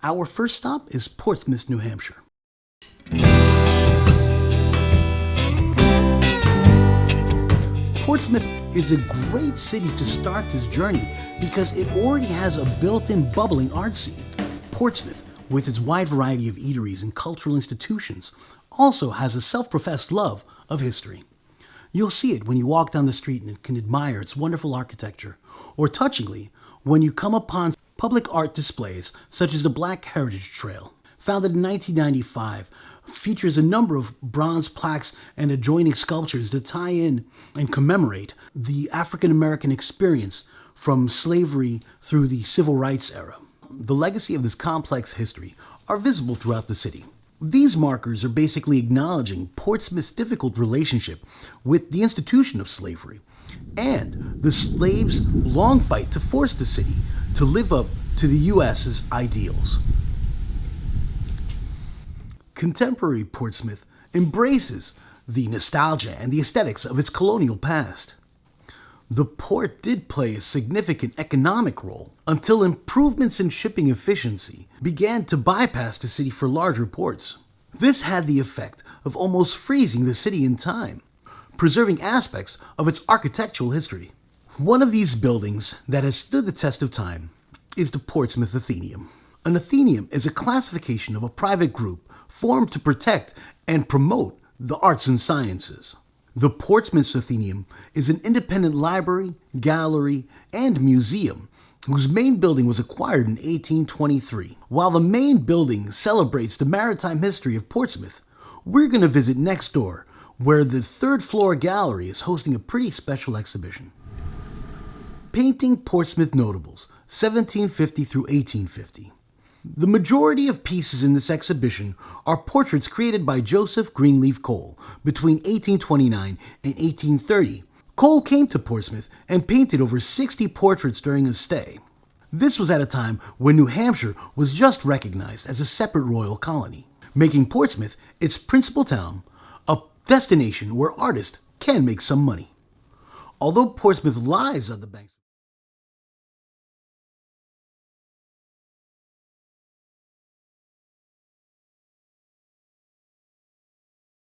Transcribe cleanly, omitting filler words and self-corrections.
Our first stop is Portsmouth, New Hampshire. Portsmouth is a great city to start this journey because it already has a built-in bubbling art scene. Portsmouth, with its wide variety of eateries and cultural institutions, also has a self-professed love of history. You'll see it when you walk down the street and can admire its wonderful architecture, or touchingly, when you come upon public art displays such as the Black Heritage Trail. Founded in 1995, features a number of bronze plaques and adjoining sculptures that tie in and commemorate the African American experience from slavery through the civil rights era. The legacy of this complex history are visible throughout the city. These markers are basically acknowledging Portsmouth's difficult relationship with the institution of slavery and the slaves' long fight to force the city to live up to the U.S.'s ideals. Contemporary Portsmouth embraces the nostalgia and the aesthetics of its colonial past. The port did play a significant economic role until improvements in shipping efficiency began to bypass the city for larger ports. This had the effect of almost freezing the city in time, preserving aspects of its architectural history. One of these buildings that has stood the test of time is the Portsmouth Athenaeum. An Athenaeum is a classification of a private group formed to protect and promote the arts and sciences. The Portsmouth Athenaeum is an independent library, gallery, and museum whose main building was acquired in 1823. While the main building celebrates the maritime history of Portsmouth, we're going to visit next door, where the third floor gallery is hosting a pretty special exhibition. Painting Portsmouth Notables, 1750 through 1850. The majority of pieces in this exhibition are portraits created by Joseph Greenleaf Cole between 1829 and 1830. Cole came to Portsmouth and painted over 60 portraits during his stay. This was at a time when New Hampshire was just recognized as a separate royal colony, making Portsmouth its principal town, a destination where artists can make some money. Although Portsmouth lies on the banks